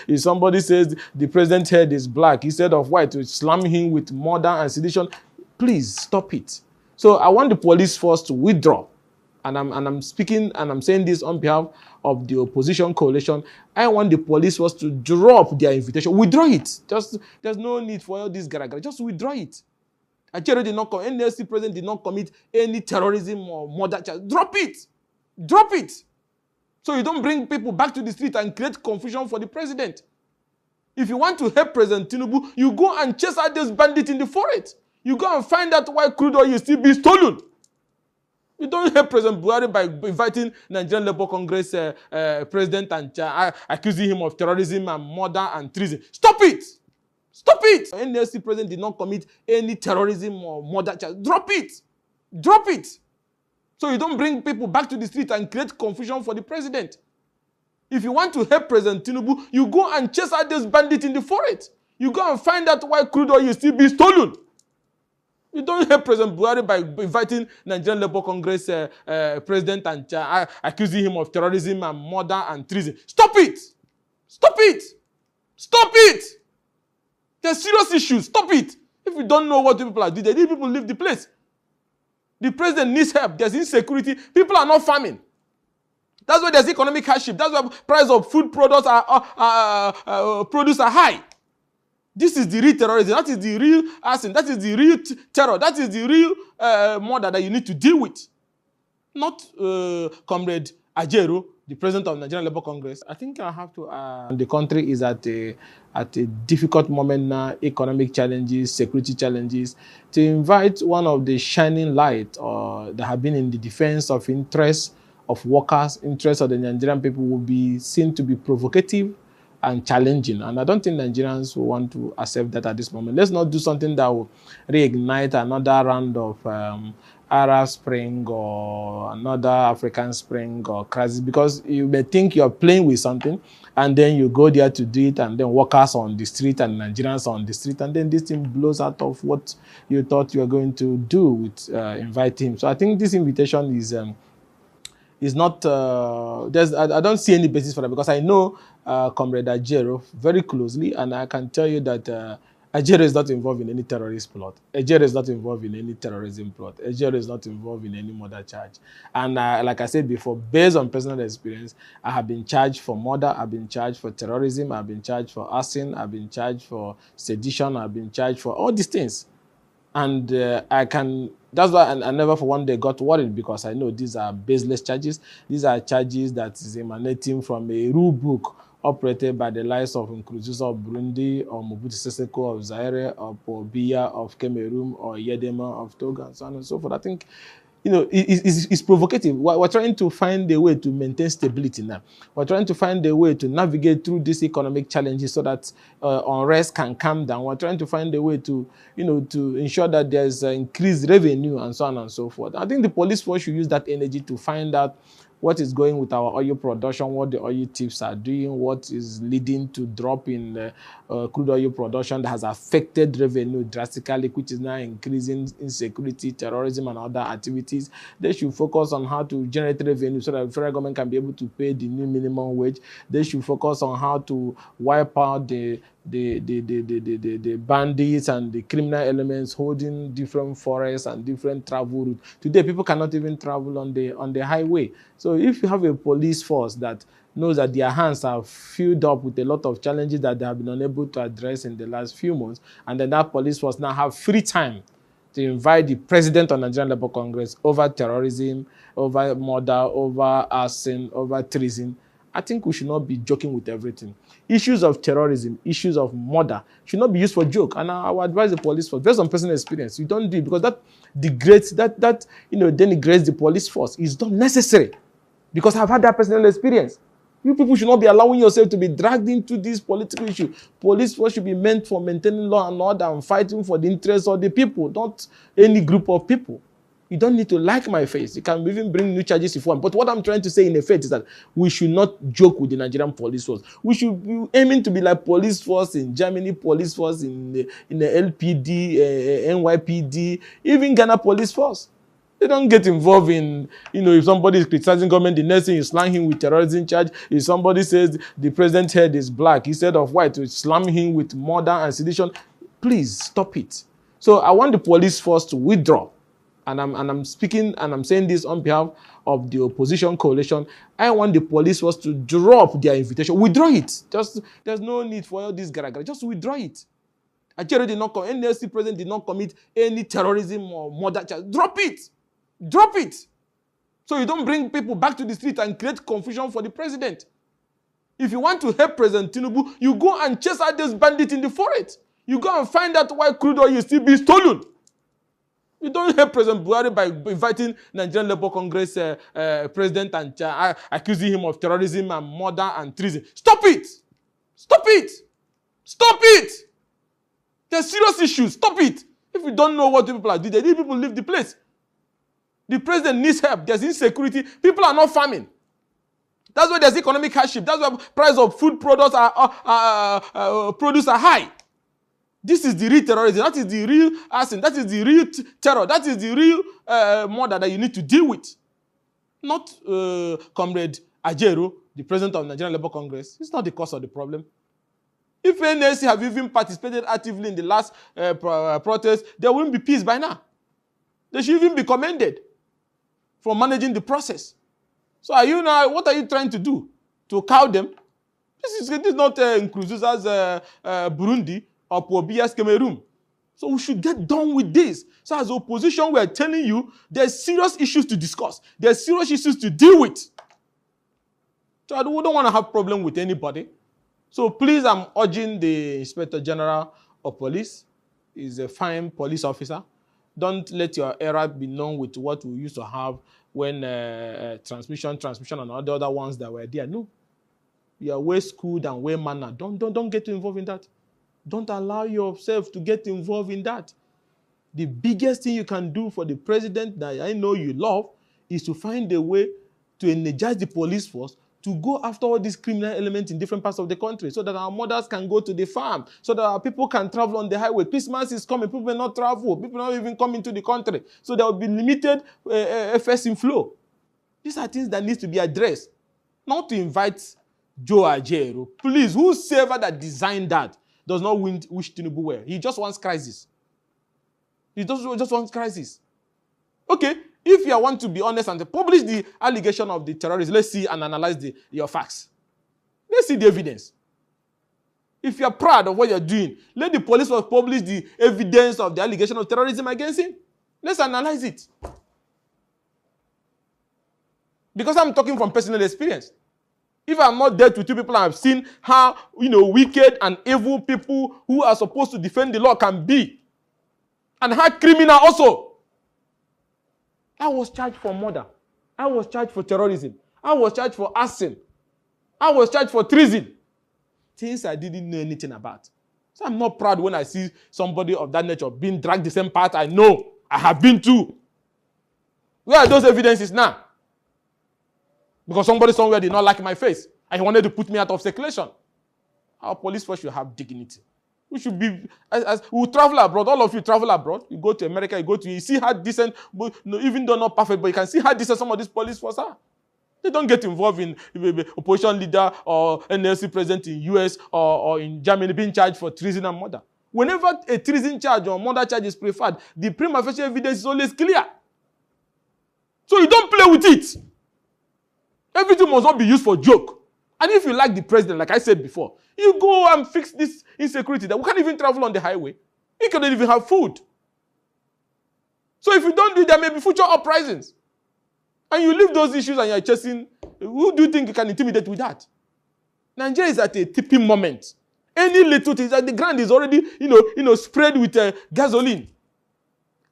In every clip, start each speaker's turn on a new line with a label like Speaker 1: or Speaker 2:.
Speaker 1: if somebody says the president's head is black instead of white, to slam him with murder and sedition. Please stop it. So I want the police force to withdraw. And I'm speaking and I'm saying this on behalf of the opposition coalition. I want the police force to drop their invitation. Withdraw it. There's no need for all this garagara. Just withdraw it. Ajaero did not NLC president did not commit any terrorism or murder charge. Drop it. Drop it. So you don't bring people back to the street and create confusion for the president. If you want to help President Tinubu, you go and chase out those bandits in the forest. You go and find out why crude oil is still being stolen. You don't help President Buhari by inviting Nigerian Labour Congress president and accusing him of terrorism and murder and treason. Stop it! Stop it! NLC president did not commit any terrorism or murder charge. Drop it! Drop it! So you don't bring people back to the street and create confusion for the president. If you want to help President Tinubu, you go and chase out those bandits in the forest. You go and find out why crude oil is still being stolen. You don't help President Buhari by inviting Nigerian Labour Congress president and accusing him of terrorism and murder and treason. Stop it! Stop it! Stop it! There's serious issues. Stop it! If you don't know what people are doing, they need people to leave the place. The president needs help. There's insecurity. People are not farming. That's why there's economic hardship. That's why price of food products produce are high. This is the real terrorism. That is the real arson. That is the real terror. That is the real murder that you need to deal with. Not Comrade Ajaero, the president of Nigerian Labour Congress. I think I have to. The country is at a difficult moment now. Economic challenges, security challenges. To invite one of the shining light that have been in the defense of interests of workers, interests of the Nigerian people, will be seen to be provocative and challenging. And I don't think Nigerians will want to accept that at this moment. Let's not do something that will reignite another round of Arab Spring or another African Spring or crisis, because you may think you're playing with something and then you go there to do it, and then workers on the street and Nigerians on the street, and then this thing blows out of what you thought you were going to do with inviting him. So I think this invitation is not, I don't see any basis for that, because I know Comrade Ajaero very closely, and I can tell you that Ajaero is not involved in any terrorist plot. Ajaero is not involved in any terrorism plot. Ajaero is not involved in any murder charge. And like I said before, based on personal experience, I have been charged for murder, I've been charged for terrorism, I've been charged for arson, I've been charged for sedition, I've been charged for all these things. And that's why I never for one day got worried, because I know these are baseless charges. These are charges that is emanating from a rule book operated by the likes of Nkurunziza of Burundi, or Mobutu Sese Seko of Zaire, or Paul Biya of Cameroon, or Yedema of Togo, and so on and so forth. I think, you know, it's provocative. We're trying to find a way to maintain stability now. We're trying to find a way to navigate through these economic challenges so that unrest can calm down. We're trying to find a way to, you know, to ensure that there's increased revenue and so on and so forth. I think the police force should use that energy to find out what is going with our oil production, what the oil thieves are doing, what is leading to drop in crude oil production that has affected revenue drastically, which is now increasing insecurity, terrorism, and other activities. They should focus on how to generate revenue so that the federal government can be able to pay the new minimum wage. They should focus on how to wipe out the bandits and the criminal elements holding different forests and different travel routes. Today, people cannot even travel on the highway. So if you have a police force that knows that their hands are filled up with a lot of challenges that they have been unable to address in the last few months, and then that police force now have free time to invite the president of Nigerian Labour Congress over terrorism, over murder, over arson, over treason, I think we should not be joking with everything. Issues of terrorism, issues of murder should not be used for joke. And I would advise the police force, based on personal experience, you don't do it, because that degrades, denigrates the police force. It's not necessary, because I've had that personal experience. You people should not be allowing yourself to be dragged into this political issue. Police force should be meant for maintaining law and order and fighting for the interests of the people, not any group of people. You don't need to like my face. You can even bring new charges if you want. But what I'm trying to say in effect is that we should not joke with the Nigerian police force. We should be aiming to be like police force in Germany, police force in the LPD, NYPD, even Ghana police force. They don't get involved in, if somebody is criticizing government, the next thing you slam him with terrorism charge. If somebody says the president's head is black instead of white, to slam him with murder and sedition. Please stop it. So I want the police force to withdraw. And I'm speaking and I'm saying this on behalf of the opposition coalition. I want the police force to drop their invitation. Withdraw it. There's no need for all this gara-gara. Just withdraw it. Ajaero did not NLC president did not commit any terrorism or murder charge. Drop it. Drop it. So you don't bring people back to the street and create confusion for the president. If you want to help President Tinubu, you go and chase out those bandits in the forest. You go and find out why crude oil is still being stolen. You don't help President Buhari by inviting Nigerian Labour Congress president and accusing him of terrorism and murder and treason. Stop it! Stop it! Stop it! There's serious issues. Stop it! If you don't know what the people are doing, they need people to leave the place. The president needs help. There's insecurity. People are not farming. That's why there's economic hardship. That's why price of food products produce are high. This is the real terrorism. That is the real arson. That is the real terror. That is the real murder that you need to deal with. Not Comrade Ajaero, the president of Nigerian Labour Congress. It's not the cause of the problem. If NLC have even participated actively in the last protest, there wouldn't be peace by now. They should even be commended for managing the process. So what are you trying to do? To cow them? This is not Nkurunziza's Burundi or Pobia's Cameroon. So we should get done with this. So as opposition, we are telling you there's serious issues to discuss. There's serious issues to deal with. So we don't want to have problem with anybody. So please, I'm urging the Inspector General of Police. He's a fine police officer. Don't let your era be known with what we used to have when transmission, and all the other ones that were there. No. You are way schooled and way mannered. Don't get involved in that. Don't allow yourself to get involved in that. The biggest thing you can do for the president that I know you love is to find a way to energize the police force to go after all these criminal elements in different parts of the country so that our mothers can go to the farm, so that our people can travel on the highway. Christmas is coming. People will not travel. People will not even come into the country. So there will be limited FS inflow. These are things that need to be addressed. Not to invite Joe Ajaero. Please, whosoever that designed that does not wish Tinubu well. He just wants crisis. He just wants crisis. Okay, if you want to be honest and publish the allegation of the terrorists, let's see and analyze your facts. Let's see the evidence. If you're proud of what you're doing, let the police publish the evidence of the allegation of terrorism against him. Let's analyze it. Because I'm talking from personal experience. If I'm not dead with two people, I've seen how, wicked and evil people who are supposed to defend the law can be. And how criminal also. I was charged for murder. I was charged for terrorism. I was charged for arson. I was charged for treason. Things I didn't know anything about. So I'm not proud when I see somebody of that nature being dragged the same path I know I have been to. Where are those evidences now? Because somebody somewhere did not like my face and he wanted to put me out of circulation. Our police force should have dignity. We should be, we travel abroad. All of you travel abroad. You go to America, you see how decent, even though not perfect, but you can see how decent some of these police force are. They don't get involved in opposition leader or NLC president in US or in Germany being charged for treason and murder. Whenever a treason charge or murder charge is preferred, the prima facie evidence is always clear. So you don't play with it. Everything must not be used for joke. And if you like the president, like I said before, you go and fix this insecurity that we can't even travel on the highway. We cannot even have food. So if you don't do it, there may be future uprisings. And you leave those issues and you're chasing, who do you think you can intimidate with that? Nigeria is at a tipping moment. Any little thing, the ground is already, spread with gasoline.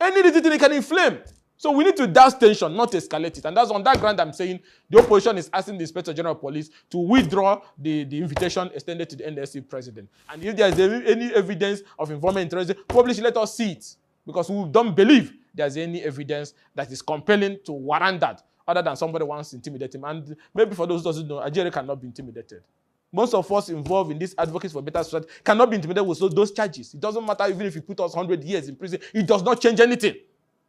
Speaker 1: Any little thing can inflame. So we need to douse tension, not escalate it. And that's on that ground I'm saying the opposition is asking the Inspector General of Police to withdraw the invitation extended to the NLC president. And if there's any evidence of involvement in terrorism, publish, let us see it. Because we don't believe there's any evidence that is compelling to warrant that, other than somebody wants to intimidate him. And maybe for those who don't know, Ajaero cannot be intimidated. Most of us involved in this advocates for better society cannot be intimidated with those charges. It doesn't matter even if you put us 100 years in prison. It does not change anything.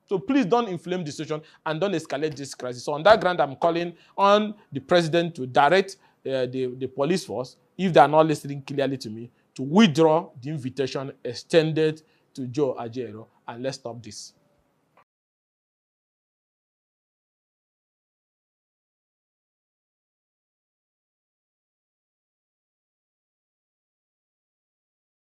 Speaker 1: So please don't inflame the situation and don't escalate this crisis. So on that ground, I'm calling on the president to direct the police force, if they are not listening clearly to me, to withdraw the invitation extended to Joe Ajaero, and let's stop this.